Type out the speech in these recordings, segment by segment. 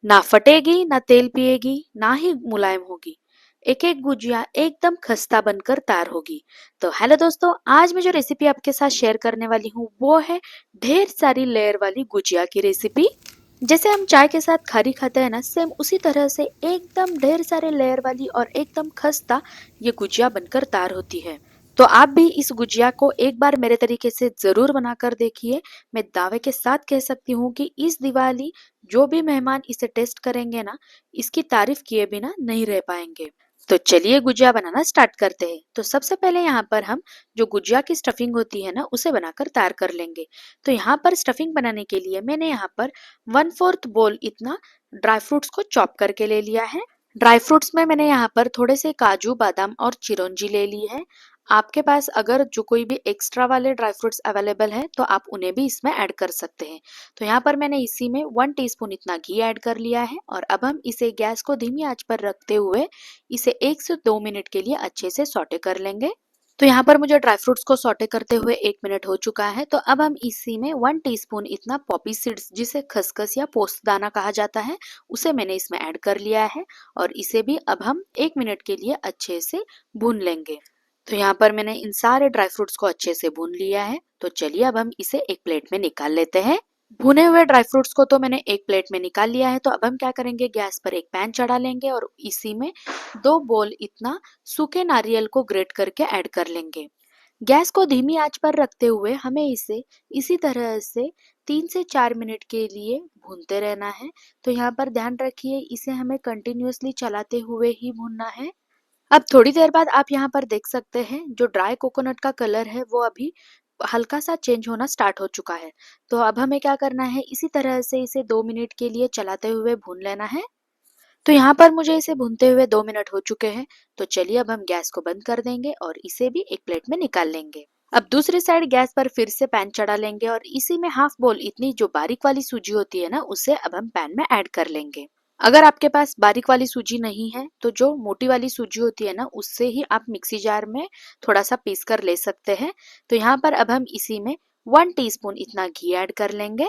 ना फटेगी, ना तेल पिएगी, ना ही मुलायम होगी। एक एक गुजिया एकदम खस्ता बनकर तैयार होगी। तो हेलो दोस्तों, आज मैं जो रेसिपी आपके साथ शेयर करने वाली हूँ वो है ढेर सारी लेयर वाली गुजिया की रेसिपी। जैसे हम चाय के साथ खारी खाते हैं ना, सेम उसी तरह से एकदम ढेर सारे लेयर वाली और एकदम खस्ता ये गुजिया बनकर तैयार होती है। तो आप भी इस गुजिया को एक बार मेरे तरीके से जरूर बनाकर देखिए। मैं दावे के साथ कह सकती हूँ कि इस दिवाली जो भी मेहमान इसे टेस्ट करेंगे ना, इसकी तारीफ किए बिना नहीं रह पाएंगे। तो चलिए गुजिया बनाना स्टार्ट करते हैं। तो सबसे पहले यहाँ पर हम जो गुजिया की स्टफिंग होती है ना, उसे बनाकर तैयार कर लेंगे। तो यहाँ पर स्टफिंग बनाने के लिए मैंने यहाँ पर 1/4 बोल इतना ड्राई फ्रूट्स को चॉप करके ले लिया है। ड्राई फ्रूट्स में मैंने यहाँ पर थोड़े से काजू, बादाम और चिरौंजी ले ली है। आपके पास अगर जो कोई भी एक्स्ट्रा वाले ड्राई फ्रूट्स अवेलेबल है तो आप उन्हें भी इसमें ऐड कर सकते हैं। तो यहाँ पर मैंने इसी में 1 टीस्पून इतना घी ऐड कर लिया है और अब हम इसे गैस को धीमी आंच पर रखते हुए इसे 1 से 2 मिनट के लिए अच्छे से सौटे कर लेंगे। तो यहाँ पर मुझे ड्राई फ्रूट्स को सौटे करते हुए 1 मिनट हो चुका है। तो अब हम इसी में 1 टीस्पून इतना पॉपी सीड्स, जिसे खसखस या पोस्तदाना कहा जाता है, उसे मैंने इसमें ऐड कर लिया है और इसे भी अब हम 1 मिनट के लिए अच्छे से भून लेंगे। तो यहाँ पर मैंने इन सारे ड्राई फ्रूट्स को अच्छे से भून लिया है। तो चलिए अब हम इसे एक प्लेट में निकाल लेते हैं। भुने हुए ड्राई फ्रूट्स को तो मैंने एक प्लेट में निकाल लिया है। तो अब हम क्या करेंगे, गैस पर एक पैन चढ़ा लेंगे और इसी में 2 बोल इतना सूखे नारियल को ग्रेट करके ऐड कर लेंगे। गैस को धीमी आंच पर रखते हुए हमें इसे इसी तरह से 3 से 4 मिनट के लिए भूनते रहना है। तो यहाँ पर ध्यान रखिए, इसे हमें कंटिन्यूअसली चलाते हुए ही भूनना है। अब थोड़ी देर बाद आप यहाँ पर देख सकते हैं जो ड्राई कोकोनट का कलर है वो अभी हल्का सा चेंज होना स्टार्ट हो चुका है। तो अब हमें क्या करना है, इसी तरह से इसे 2 मिनट के लिए चलाते हुए भून लेना है। तो यहाँ पर मुझे इसे भूनते हुए 2 मिनट हो चुके हैं। तो चलिए अब हम गैस को बंद कर देंगे और इसे भी एक प्लेट में निकाल लेंगे। अब दूसरी साइड गैस पर फिर से पैन चढ़ा लेंगे और इसी में हाफ बोल इतनी जो बारीक वाली सूजी होती है ना, उसे अब हम पैन में ऐड कर लेंगे। अगर आपके पास बारीक वाली सूजी नहीं है तो जो मोटी वाली सूजी होती है ना, उससे ही आप मिक्सी जार में थोड़ा सा पीस कर ले सकते हैं। तो यहाँ पर अब हम इसी में 1 टीस्पून इतना घी ऐड कर लेंगे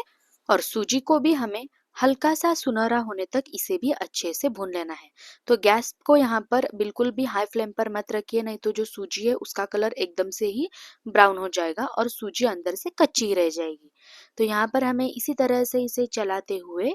और सूजी को भी हमें हल्का सा सुनहरा होने तक इसे भी अच्छे से भून लेना है। तो गैस को यहाँ पर बिल्कुल भी हाई फ्लेम पर मत रखिए, नहीं तो जो सूजी है उसका कलर एकदम से ही ब्राउन हो जाएगा और सूजी अंदर से कच्ची रह जाएगी। तो यहाँ पर हमें इसी तरह से इसे चलाते हुए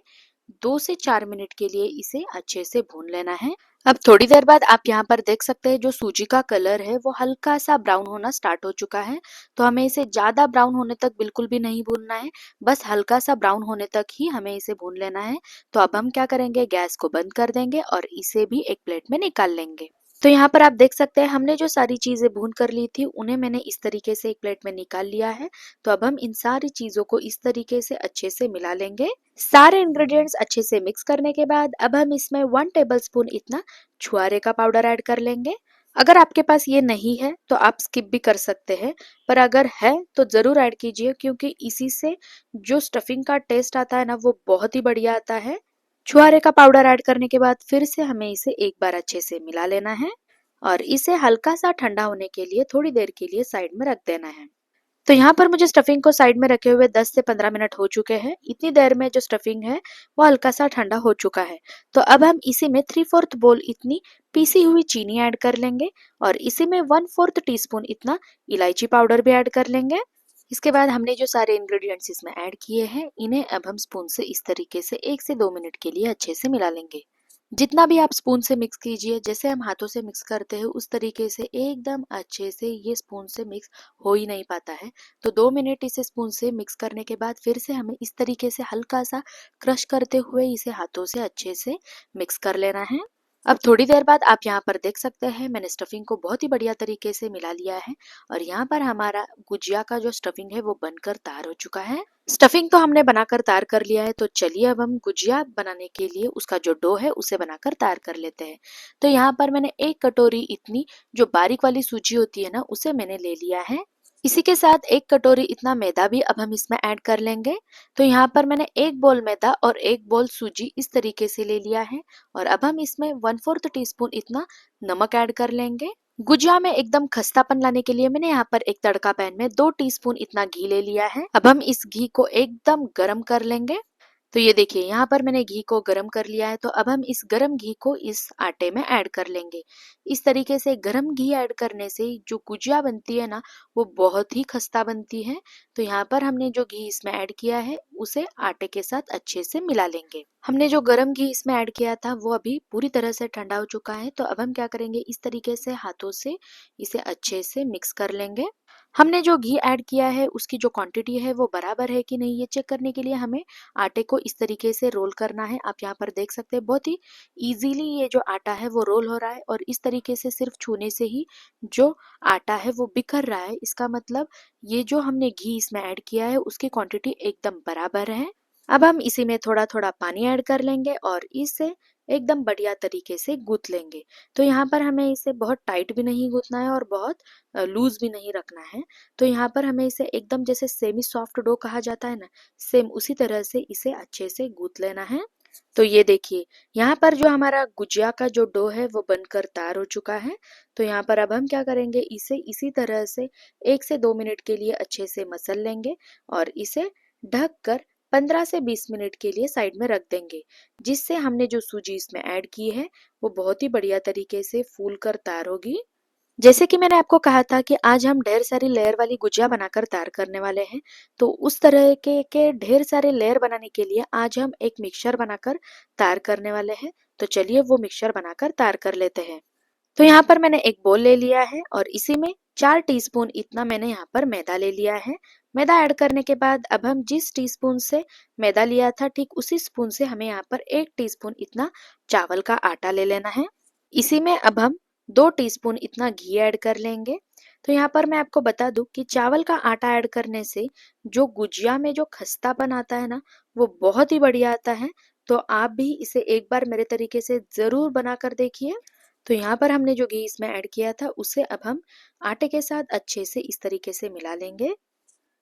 2 से 4 मिनट के लिए इसे अच्छे से भून लेना है। अब थोड़ी देर बाद आप यहाँ पर देख सकते हैं जो सूजी का कलर है वो हल्का सा ब्राउन होना स्टार्ट हो चुका है। तो हमें इसे ज्यादा ब्राउन होने तक बिल्कुल भी नहीं भूनना है, बस हल्का सा ब्राउन होने तक ही हमें इसे भून लेना है। तो अब हम क्या करेंगे, गैस को बंद कर देंगे और इसे भी एक प्लेट में निकाल लेंगे। तो यहाँ पर आप देख सकते हैं हमने जो सारी चीजें भून कर ली थी उन्हें मैंने इस तरीके से एक प्लेट में निकाल लिया है। तो अब हम इन सारी चीजों को इस तरीके से अच्छे से मिला लेंगे। सारे इंग्रेडिएंट्स अच्छे से मिक्स करने के बाद अब हम इसमें 1 टेबलस्पून इतना छुआरे का पाउडर ऐड कर लेंगे। अगर आपके पास ये नहीं है तो आप स्किप भी कर सकते हैं, पर अगर है तो जरूर ऐड कीजिए, क्योंकि इसी से जो स्टफिंग का टेस्ट आता है ना, वो बहुत ही बढ़िया आता है। छुआरे का पाउडर ऐड करने के बाद फिर से हमें इसे एक बार अच्छे से मिला लेना है और इसे हल्का सा ठंडा होने के लिए थोड़ी देर के लिए साइड में रख देना है। तो यहाँ पर मुझे स्टफिंग को साइड में रखे हुए 10 से 15 मिनट हो चुके हैं। इतनी देर में जो स्टफिंग है वो हल्का सा ठंडा हो चुका है। तो अब हम इसी में 3/4 बोल इतनी पीसी हुई चीनी ऐड कर लेंगे और इसी में 1/4 टीस्पून इतना इलायची पाउडर भी ऐड कर लेंगे। इसके बाद हमने जो सारे इंग्रेडिएंट्स इसमें ऐड किए हैं, इन्हें अब हम स्पून से इस तरीके से 1 से 2 मिनट के लिए अच्छे से मिला लेंगे। जितना भी आप स्पून से मिक्स कीजिए, जैसे हम हाथों से मिक्स करते हैं उस तरीके से एकदम अच्छे से ये स्पून से मिक्स हो ही नहीं पाता है। तो 2 मिनट इसे स्पून से मिक्स करने के बाद फिर से हमें इस तरीके से हल्का सा क्रश करते हुए इसे हाथों से अच्छे से मिक्स कर लेना है। अब थोड़ी देर बाद आप यहाँ पर देख सकते हैं मैंने स्टफिंग को बहुत ही बढ़िया तरीके से मिला लिया है और यहाँ पर हमारा गुजिया का जो स्टफिंग है वो बनकर तैयार हो चुका है। स्टफिंग तो हमने बनाकर तैयार कर लिया है। तो चलिए अब हम गुजिया बनाने के लिए उसका जो डो है उसे बनाकर तैयार कर लेते हैं। तो यहाँ पर मैंने 1 कटोरी इतनी जो बारीक वाली सूजी होती है ना, उसे मैंने ले लिया है। इसी के साथ 1 कटोरी इतना मैदा भी अब हम इसमें ऐड कर लेंगे। तो यहाँ पर मैंने 1 बोल मैदा और 1 बोल सूजी इस तरीके से ले लिया है और अब हम इसमें 1/4 टीस्पून इतना नमक ऐड कर लेंगे। गुजिया में एकदम खस्तापन लाने के लिए मैंने यहाँ पर एक तड़का पैन में 2 टीस्पून इतना घी ले लिया है। अब हम इस घी को एकदम गरम कर लेंगे। तो ये देखिए यहाँ पर मैंने घी को गरम कर लिया है, तो अब हम इस गरम घी को इस आटे में ऐड कर लेंगे। इस तरीके से गरम घी ऐड करने से जो गुजिया बनती है ना, वो बहुत ही खस्ता बनती है। तो यहाँ पर हमने जो घी इसमें ऐड किया है उसे आटे के साथ अच्छे से मिला लेंगे। हमने जो गरम घी इसमें ऐड किया था वो अभी पूरी तरह से ठंडा हो चुका है, तो अब हम क्या करेंगे, इस तरीके से हाथों से इसे अच्छे से मिक्स कर लेंगे। हमने जो घी ऐड किया है उसकी जो क्वांटिटी है वो बराबर है कि नहीं, ये चेक करने के लिए हमें आटे को इस तरीके से रोल करना है। आप यहाँ पर देख सकते हैं बहुत ही इजीली ये जो आटा है वो रोल हो रहा है, और इस तरीके से सिर्फ छूने से ही जो आटा है वो बिखर रहा है। इसका मतलब ये जो हमने घी इसमें ऐड किया है उसकी क्वांटिटी एकदम बराबर है। अब हम इसी में थोड़ा थोड़ा पानी ऐड कर लेंगे और इसे एकदम बढ़िया तरीके से गूंथ लेंगे। तो यहाँ पर हमें इसे बहुत टाइट भी नहीं गूंथना है और बहुत लूज भी नहीं रखना है। तो यहाँ पर हमें इसे एकदम जैसे सेमी सॉफ्ट डो कहा जाता है ना, सेम उसी तरह से इसे अच्छे से गूंथ लेना है। तो ये देखिए यहाँ पर जो हमारा गुजिया का जो डो है वो बनकर तैयार हो चुका है। तो यहाँ पर अब हम क्या करेंगे, इसे इसी तरह से 1 से 2 मिनट के लिए अच्छे से मसल लेंगे और इसे ढक कर 15 से 20 मिनट के लिए साइड में रख देंगे, जिससे हमने जो सूजी इसमें ऐड की है वो बहुत ही बढ़िया तरीके से फूल कर तैयार होगी। जैसे कि मैंने आपको कहा था कि आज हम ढेर सारी लेयर वाली गुजिया बनाकर तैयार करने वाले हैं, तो उस तरह के ढेर सारे लेयर बनाने के लिए आज हम एक मिक्सचर बनाकर तैयार करने वाले हैं। तो चलिए वो मिक्सचर बनाकर तैयार कर लेते हैं। तो यहाँ पर मैंने एक बोल ले लिया है और इसी में 4 टीस्पून इतना मैंने यहाँ पर मैदा ले लिया है। मैदा ऐड करने के बाद अब हम जिस टीस्पून से मैदा लिया था ठीक उसी स्पून से हमें यहाँ पर 1 टीस्पून इतना चावल का आटा ले लेना है। इसी में अब हम 2 टीस्पून इतना घी ऐड कर लेंगे। तो यहाँ पर मैं आपको बता दूं कि चावल का आटा ऐड करने से जो गुजिया में जो खस्तापन आता है ना, वो बहुत ही बढ़िया आता है। तो आप भी इसे एक बार मेरे तरीके से जरूर बना कर देखिए। तो यहाँ पर हमने जो घी इसमें ऐड किया था उसे अब हम आटे के साथ अच्छे से इस तरीके से मिला लेंगे।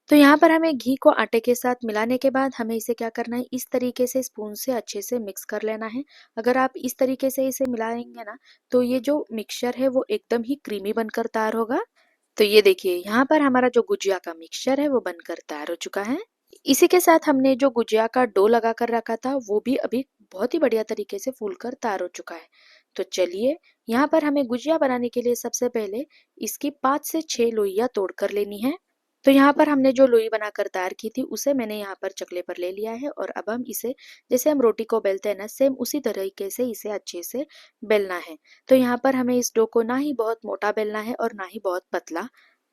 तो यहाँ पर हमें घी को आटे के साथ मिलाने के बाद हमें इसे क्या करना है, इस तरीके से स्पून से अच्छे से मिक्स कर लेना है। अगर आप इस तरीके से इसे मिलाएंगे ना, तो ये जो मिक्सचर है वो एकदम ही क्रीमी बनकर तैयार होगा। तो ये देखिए यहाँ पर हमारा जो गुजिया का मिक्सचर है वो बनकर तैयार हो चुका है। इसी के साथ हमने जो गुजिया का डो लगा कर रखा था वो भी अभी बहुत ही बढ़िया तरीके से फूल कर तैयार हो चुका है। तो चलिए यहाँ पर हमें गुजिया बनाने के लिए सबसे पहले इसकी 5 से 6 लोइयां तोड़ कर लेनी है। तो यहाँ पर हमने जो लोई बनाकर तैयार की थी उसे मैंने यहाँ पर चकले पर ले लिया है, और अब हम इसे जैसे हम रोटी को बेलते हैं ना, सेम उसी तरीके से इसे अच्छे से बेलना है। तो यहाँ पर हमें इस डो को ना ही बहुत मोटा बेलना है और ना ही बहुत पतला।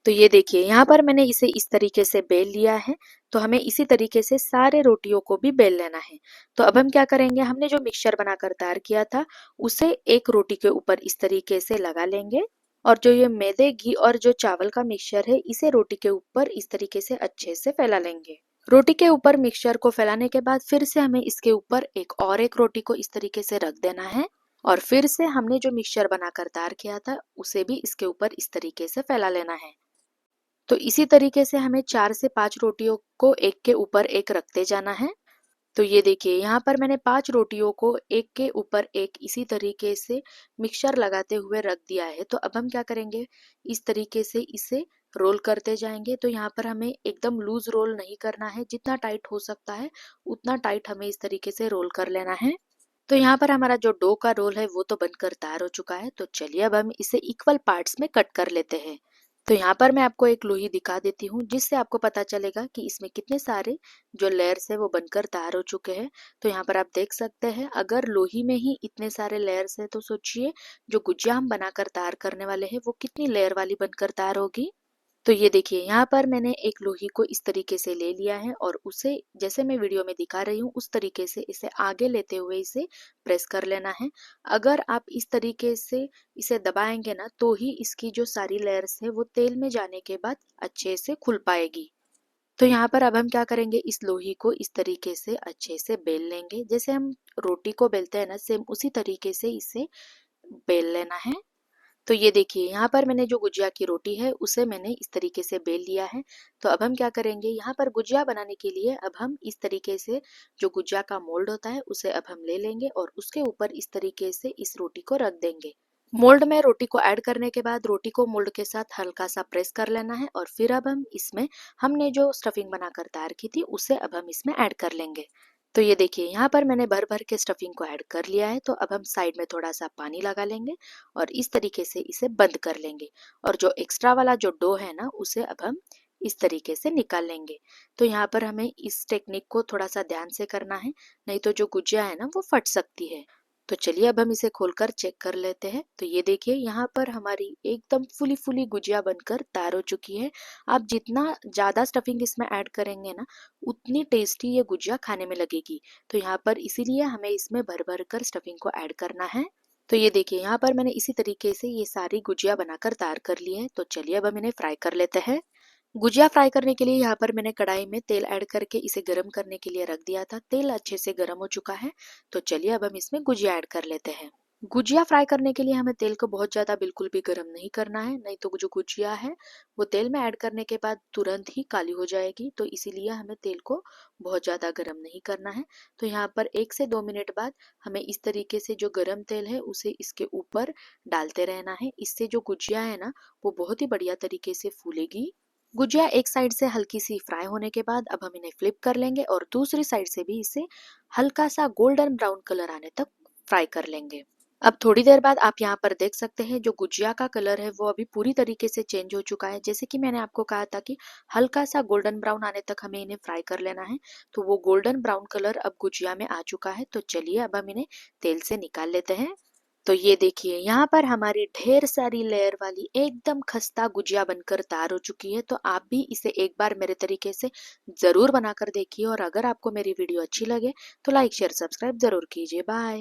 तो ये देखिए यहाँ पर मैंने इसे इस तरीके से बेल लिया है। तो हमें इसी तरीके से सारे रोटियों को भी बेल लेना है। तो अब हम क्या करेंगे, हमने जो मिक्सचर बनाकर तैयार किया था उसे एक रोटी के ऊपर इस तरीके से लगा लेंगे, और जो ये मैदे घी और जो चावल का मिक्सचर है इसे रोटी के ऊपर इस तरीके से अच्छे से फैला लेंगे। रोटी के ऊपर मिक्सचर को फैलाने के बाद फिर से हमें इसके ऊपर एक रोटी को इस तरीके से रख देना है, और फिर से हमने जो मिक्सचर बनाकर तैयार किया था उसे भी इसके ऊपर इस तरीके से फैला लेना है। तो इसी तरीके से हमें 4 से 5 रोटियों को एक के ऊपर एक रखते जाना है। तो ये देखिए यहाँ पर मैंने 5 रोटियों को एक के ऊपर एक इसी तरीके से मिक्सचर लगाते हुए रख दिया है। तो अब हम क्या करेंगे, इस तरीके से इसे रोल करते जाएंगे। तो यहाँ पर हमें एकदम लूज रोल नहीं करना है, जितना टाइट हो सकता है उतना टाइट हमें इस तरीके से रोल कर लेना है। तो यहाँ पर हमारा जो डो का रोल है वो तो बनकर तैयार हो चुका है। तो चलिए अब हम इसे इक्वल पार्ट्स में कट कर लेते हैं। तो यहाँ पर मैं आपको एक लोई दिखा देती हूँ जिससे आपको पता चलेगा कि इसमें कितने सारे जो लेयर्स है वो बनकर तैयार हो चुके हैं। तो यहाँ पर आप देख सकते हैं अगर लोही में ही इतने सारे लेयर्स है तो सोचिए जो गुजिया हम बनाकर तैयार करने वाले हैं वो कितनी लेयर वाली बनकर तैयार होगी। तो ये देखिए यहाँ पर मैंने एक लोही को इस तरीके से ले लिया है और उसे जैसे मैं वीडियो में दिखा रही हूँ उस तरीके से इसे आगे लेते हुए इसे प्रेस कर लेना है। अगर आप इस तरीके से इसे दबाएंगे ना तो ही इसकी जो सारी लेयर्स है वो तेल में जाने के बाद अच्छे से खुल पाएगी। तो यहाँ पर अब हम क्या करेंगे, इस लोही को इस तरीके से अच्छे से बेल लेंगे। जैसे हम रोटी को बेलते हैं ना, सेम उसी तरीके से इसे बेल लेना है। तो ये देखिए यहाँ पर मैंने जो गुजिया की रोटी है उसे मैंने इस तरीके से बेल लिया है। तो अब हम क्या करेंगे, यहाँ पर गुजिया बनाने के लिए अब हम इस तरीके से जो गुजिया का मोल्ड होता है उसे अब हम ले लेंगे और उसके ऊपर इस तरीके से इस रोटी को रख देंगे। मोल्ड में रोटी को ऐड करने के बाद रोटी को मोल्ड के साथ हल्का सा प्रेस कर लेना है, और फिर अब हम इसमें हमने जो स्टफिंग बनाकर तैयार की थी उसे अब हम इसमें ऐड कर लेंगे। तो ये देखिए यहाँ पर मैंने भर भर के स्टफिंग को ऐड कर लिया है। तो अब हम साइड में थोड़ा सा पानी लगा लेंगे और इस तरीके से इसे बंद कर लेंगे। और जो एक्स्ट्रा वाला जो डो है ना, उसे अब हम इस तरीके से निकाल लेंगे। तो यहाँ पर हमें इस टेक्निक को थोड़ा सा ध्यान से करना है, नहीं तो जो गुजिया है ना वो फट सकती है। तो चलिए अब हम इसे खोलकर चेक कर लेते हैं। तो ये देखिए यहाँ पर हमारी एकदम फुली फुली गुजिया बनकर तैयार हो चुकी है। आप जितना ज़्यादा स्टफिंग इसमें ऐड करेंगे ना, उतनी टेस्टी ये गुजिया खाने में लगेगी। तो यहाँ पर इसीलिए हमें इसमें भर भर कर स्टफिंग को ऐड करना है। तो ये देखिए यहाँ पर मैंने इसी तरीके से ये सारी गुजिया बनाकर तैयार कर ली है। तो चलिए अब हम इन्हें फ्राई कर लेते हैं। गुजिया फ्राई करने के लिए यहाँ पर मैंने कढ़ाई में तेल ऐड करके इसे गर्म करने के लिए रख दिया था। तेल अच्छे से गर्म हो चुका है। तो चलिए अब हम इसमें गुजिया ऐड कर लेते हैं। गुजिया फ्राई करने के लिए हमें तेल को बहुत ज़्यादा बिल्कुल भी गर्म नहीं करना है, नहीं तो जो गुजिया है वो तेल में ऐड करने के बाद तुरंत ही काली हो जाएगी। तो इसीलिए हमें तेल को बहुत ज़्यादा गर्म नहीं करना है। तो यहाँ पर 1 से 2 मिनट बाद हमें इस तरीके से जो गर्म तेल है उसे इसके ऊपर डालते रहना है। इससे जो गुजिया है ना वो बहुत ही बढ़िया तरीके से फूलेगी। गुजिया एक साइड से हल्की सी फ्राई होने के बाद अब हम इन्हें फ्लिप कर लेंगे और दूसरी साइड से भी इसे हल्का सा गोल्डन ब्राउन कलर आने तक फ्राई कर लेंगे। अब थोड़ी देर बाद आप यहाँ पर देख सकते हैं जो गुजिया का कलर है वो अभी पूरी तरीके से चेंज हो चुका है। जैसे कि मैंने आपको कहा था कि हल्का सा गोल्डन ब्राउन आने तक हमें इन्हें फ्राई कर लेना है। तो वो गोल्डन ब्राउन कलर अब गुजिया में आ चुका है। तो चलिए अब हम इन्हें तेल से निकाल लेते हैं। तो ये देखिए यहाँ पर हमारी ढेर सारी लेयर वाली एकदम खस्ता गुजिया बनकर तैयार हो चुकी है। तो आप भी इसे एक बार मेरे तरीके से ज़रूर बनाकर देखिए और अगर आपको मेरी वीडियो अच्छी लगे तो लाइक शेयर सब्सक्राइब ज़रूर कीजिए। बाय।